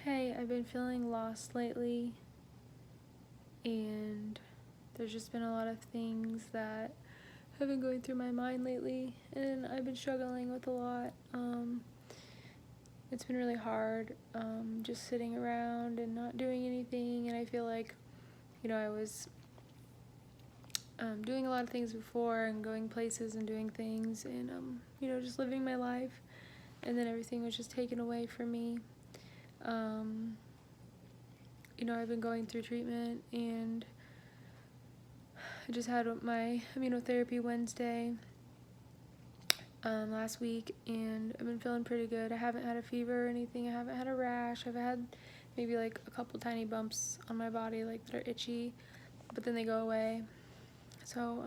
Hey, I've been feeling lost lately, and there's just been a lot of things that have been going through my mind lately, and I've been struggling with a lot. It's been really hard, just sitting around and not doing anything, and I feel like, I was doing a lot of things before and going places and doing things and, just living my life, and then everything was just taken away from me. I've been going through treatment, and I just had my immunotherapy Wednesday last week, and I've been feeling pretty good. I haven't had a fever or anything. I haven't had a rash. I've had maybe like a couple tiny bumps on my body like that are itchy, but then they go away. So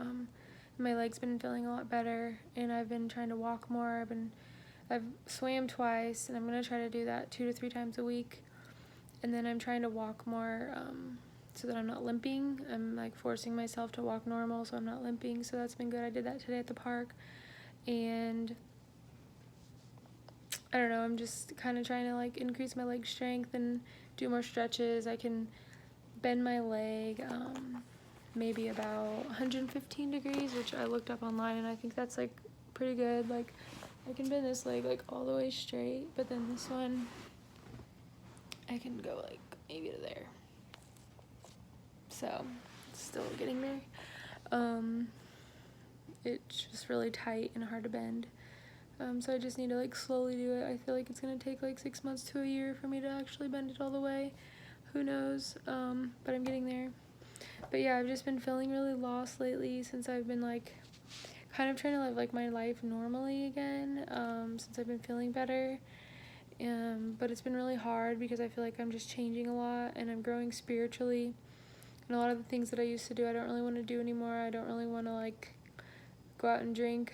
my legs been feeling a lot better, and I've been trying to walk more. I've swam twice, and I'm gonna try to do that 2 to 3 times a week. And then I'm trying to walk more so that I'm not limping. I'm like forcing myself to walk normal so I'm not limping. So that's been good. I did that today at the park. And I don't know, I'm just kind of trying to like increase my leg strength and do more stretches. I can bend my leg maybe about 115 degrees, which I looked up online, and I think that's like pretty good. Like I can bend this leg like all the way straight, but then this one I can go like maybe to there. So, still getting there. It's just really tight and hard to bend. So I just need to like slowly do it. I feel like it's gonna take like 6 months to a year for me to actually bend it all the way. Who knows? But I'm getting there. But yeah, I've just been feeling really lost lately since I've been like kind of trying to live like my life normally again. Since I've been feeling better. But it's been really hard because I feel like I'm just changing a lot and I'm growing spiritually. And a lot of the things that I used to do, I don't really want to do anymore. I don't really want to like go out and drink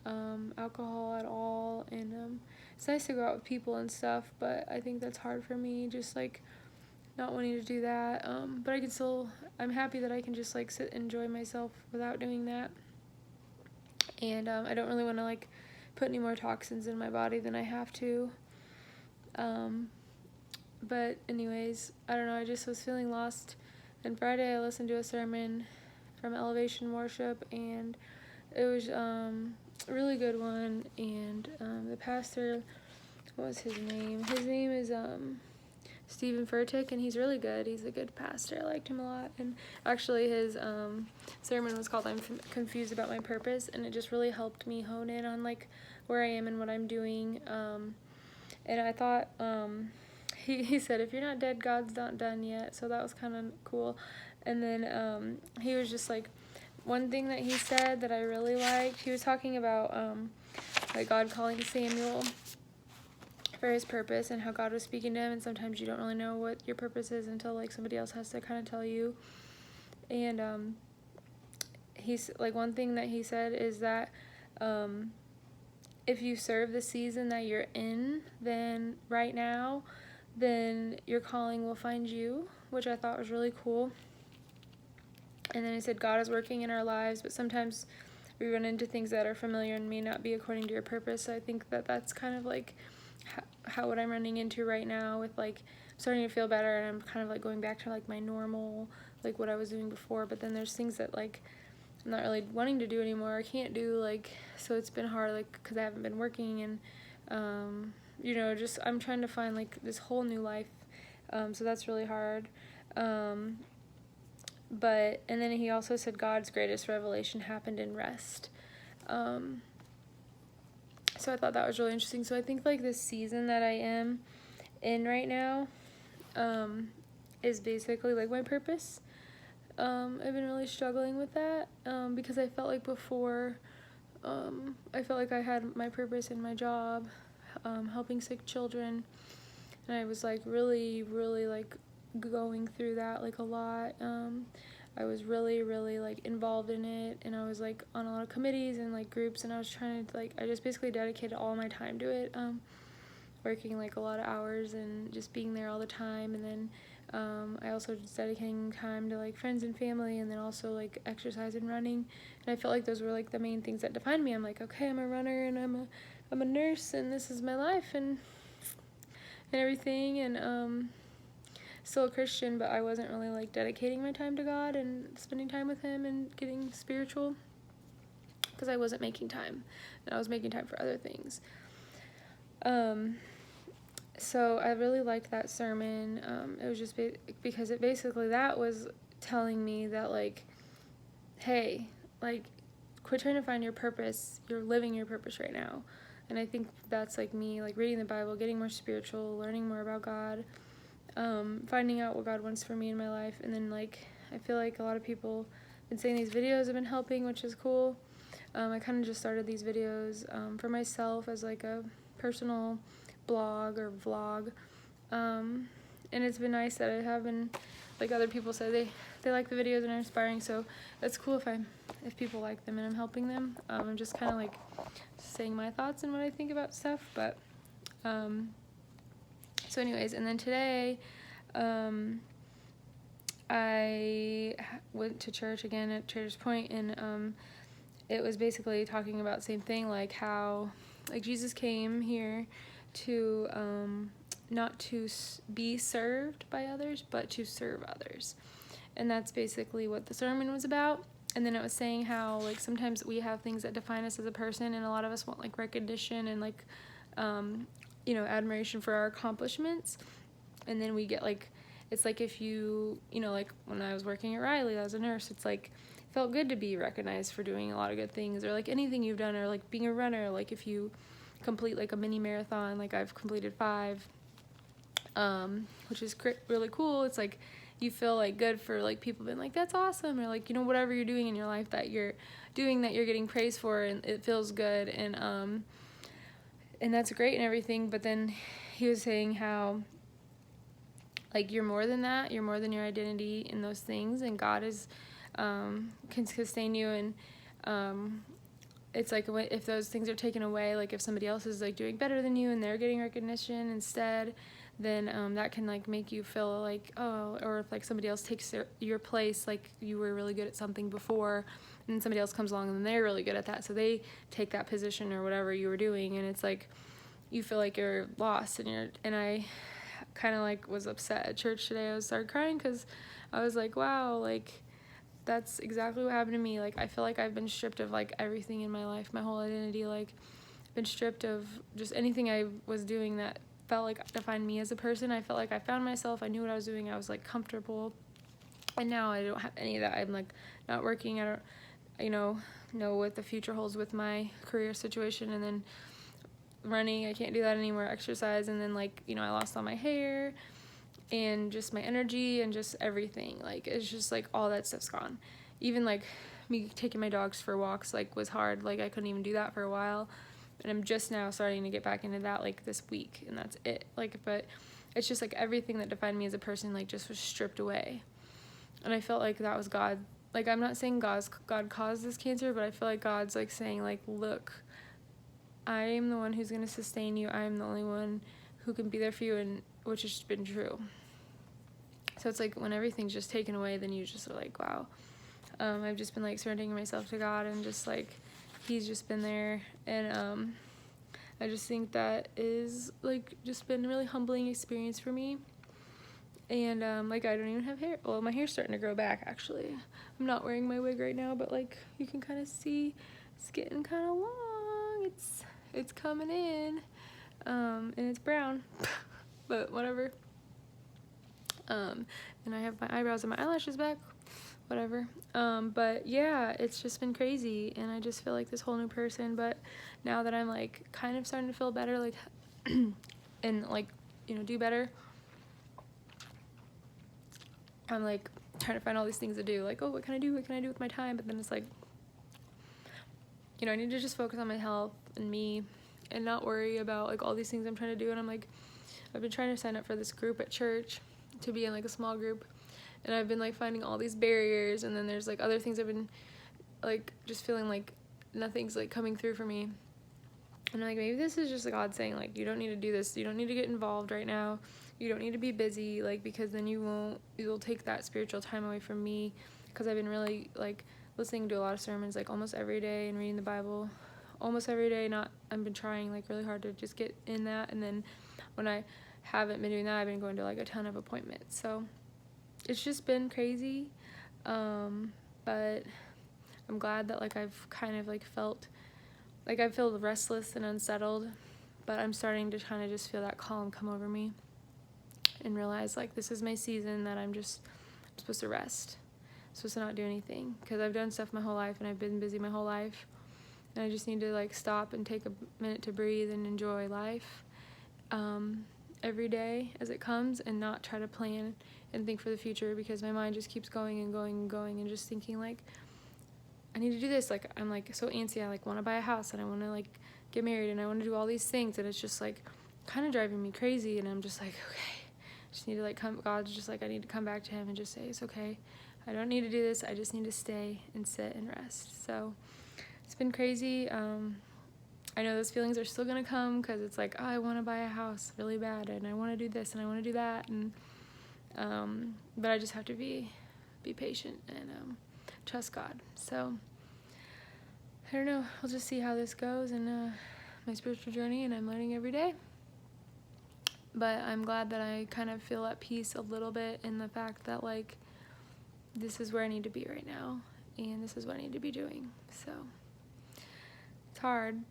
alcohol at all. And it's nice to go out with people and stuff, but I think that's hard for me, just like not wanting to do that. But I'm happy that I can just like sit and enjoy myself without doing that. And I don't really want to like put any more toxins in my body than I have to. But anyways, I don't know, I just was feeling lost. And Friday I listened to a sermon from Elevation Worship, and it was a really good one. And the pastor, what was his name? His name is Stephen Furtick, and he's really good. He's a good pastor. I liked him a lot. And actually his sermon was called I'm Confused About My Purpose, and it just really helped me hone in on like where I am and what I'm doing. And I thought he said, if you're not dead, God's not done yet. So that was kind of cool. And then he was just like, one thing that he said that I really liked, he was talking about like God calling Samuel for his purpose and how God was speaking to him, and sometimes you don't really know what your purpose is until like somebody else has to kind of tell you. And he's like, one thing that he said is that if you serve the season that you're in, then right now, then your calling will find you, which I thought was really cool. And then he said, God is working in our lives, but sometimes we run into things that are familiar and may not be according to your purpose. So I think that that's kind of like how what I'm running into right now, with like starting to feel better, and I'm kind of like going back to like my normal, like what I was doing before. But then there's things that like I'm not really wanting to do anymore. I can't do, like, so it's been hard, like, because I haven't been working, and just I'm trying to find like this whole new life. So that's really hard. And then he also said God's greatest revelation happened in rest. So I thought that was really interesting. So I think like this season that I am in right now is basically like my purpose. I've been really struggling with that because I felt like before I felt like I had my purpose in my job, helping sick children, and I was like really like going through that like a lot. I was really like involved in it, and I was like on a lot of committees and like groups, and I was trying to like I just basically dedicated all my time to it, working like a lot of hours and just being there all the time. And then I also just dedicating time to like friends and family, and then also like exercise and running. And I felt like those were like the main things that defined me. I'm like, okay, I'm a runner, and I'm a nurse, and this is my life. And and everything, and still a Christian, but I wasn't really like dedicating my time to God and spending time with him and getting spiritual, because I wasn't making time, and I was making time for other things. So I really liked that sermon. It was just because it basically, that was telling me that, like, hey, like, quit trying to find your purpose. You're living your purpose right now. And I think that's like me, like reading the Bible, getting more spiritual, learning more about God, finding out what God wants for me in my life. And then, like, I feel like a lot of people have been saying these videos have been helping, which is cool. I kind of just started these videos for myself as like a personal blog or vlog, and it's been nice that I have been, like other people say, they like the videos and are inspiring, so it's cool if people like them and I'm helping them. I'm just kind of like saying my thoughts and what I think about stuff, but so anyways, and then today I went to church again at Traders Point, and it was basically talking about the same thing, like how, like, Jesus came here to not to be served by others, but to serve others. And that's basically what the sermon was about. And then it was saying how, like, sometimes we have things that define us as a person, and a lot of us want, like, recognition and, like, admiration for our accomplishments. And then we get, like, it's like if you, like when I was working at Riley as a nurse, it's like, felt good to be recognized for doing a lot of good things, or like anything you've done, or like being a runner, like if you complete like a mini marathon, like I've completed 5, which is really cool. It's like you feel like good for like people being like, that's awesome, or like, whatever you're doing in your life that you're doing, that you're getting praise for, and it feels good, and that's great and everything. But then he was saying how, like, you're more than that, you're more than your identity in those things, and God is can sustain you. And it's like if those things are taken away, like if somebody else is like doing better than you and they're getting recognition instead, then that can like make you feel like, oh, or if like somebody else takes your place, like you were really good at something before and somebody else comes along and they're really good at that, so they take that position or whatever you were doing, and it's like you feel like you're lost, and I kind of like was upset at church today. I started crying because I was like, wow, like that's exactly what happened to me. Like, I feel like I've been stripped of like everything in my life, my whole identity, like been stripped of just anything I was doing that felt like defined me as a person. I felt like I found myself, I knew what I was doing, I was like comfortable, and now I don't have any of that. I'm like not working, I don't know what the future holds with my career situation, and then running, I can't do that anymore, exercise, and then like I lost all my hair and just my energy and just everything. Like, it's just like all that stuff's gone. Even like me taking my dogs for walks like was hard. Like, I couldn't even do that for a while, and I'm just now starting to get back into that like this week, and that's it. Like, but it's just like everything that defined me as a person like just was stripped away, and I felt like that was God. Like, I'm not saying God caused this cancer, but I feel like God's like saying, like, look, I am the one who's going to sustain you. I am the only one who can be there for you, and which has been true. So it's like when everything's just taken away, then you just are like, wow. I've just been like surrendering myself to God, and just like he's just been there, and I just think that is like just been a really humbling experience for me. And like, I don't even have hair. Well, my hair's starting to grow back, actually. I'm not wearing my wig right now, but like you can kind of see it's getting kind of long. It's coming in, and it's brown, but whatever. And I have my eyebrows and my eyelashes back, whatever. But yeah, it's just been crazy, and I just feel like this whole new person. But now that I'm like kind of starting to feel better, like and like do better, I'm like trying to find all these things to do, like, oh, what can I do with my time? But then it's like, I need to just focus on my health and me, and not worry about like all these things I'm trying to do. And I'm like, I've been trying to sign up for this group at church to be in like a small group, and I've been like finding all these barriers, and then there's like other things I've been like just feeling like nothing's like coming through for me. And I'm like, maybe this is just God saying, like, you don't need to do this, you don't need to get involved right now, you don't need to be busy, like, because then you'll take that spiritual time away from me, because I've been really like listening to a lot of sermons like almost every day and reading the Bible almost every day. I've been trying like really hard to just get in that, and then when I haven't been doing that, I've been going to like a ton of appointments. So it's just been crazy, but I'm glad that like I've kind of like felt like I feel restless and unsettled, but I'm starting to kind of just feel that calm come over me and realize like this is my season that I'm supposed to rest. I'm supposed to not do anything, because I've done stuff my whole life and I've been busy my whole life, and I just need to like stop and take a minute to breathe and enjoy life every day as it comes, and not try to plan and think for the future, because my mind just keeps going and going and going, and just thinking like I need to do this. Like I'm like so antsy. I like want to buy a house, and I want to like get married, and I want to do all these things, and it's just like kind of driving me crazy. And I'm just like, okay, I just need to like God's just like, I need to come back to him and just say, it's okay, I don't need to do this, I just need to stay and sit and rest. So it's been crazy. I know those feelings are still gonna come, because it's like, oh, I want to buy a house really bad, and I want to do this and I want to do that, and but I just have to be patient and trust God. So I don't know, we'll just see how this goes in my spiritual journey, and I'm learning every day. But I'm glad that I kind of feel at peace a little bit in the fact that like this is where I need to be right now, and this is what I need to be doing. So it's hard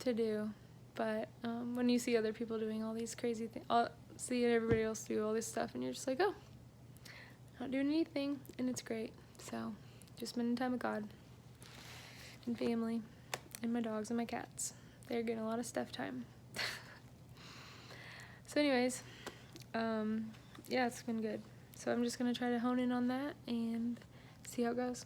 to do, but when you see other people doing all these crazy things, see everybody else do all this stuff, and you're just like, oh, not doing anything, and it's great. So just spending time with God and family and my dogs and my cats. They're getting a lot of stuff time. So anyways, yeah, it's been good. So I'm just going to try to hone in on that and see how it goes.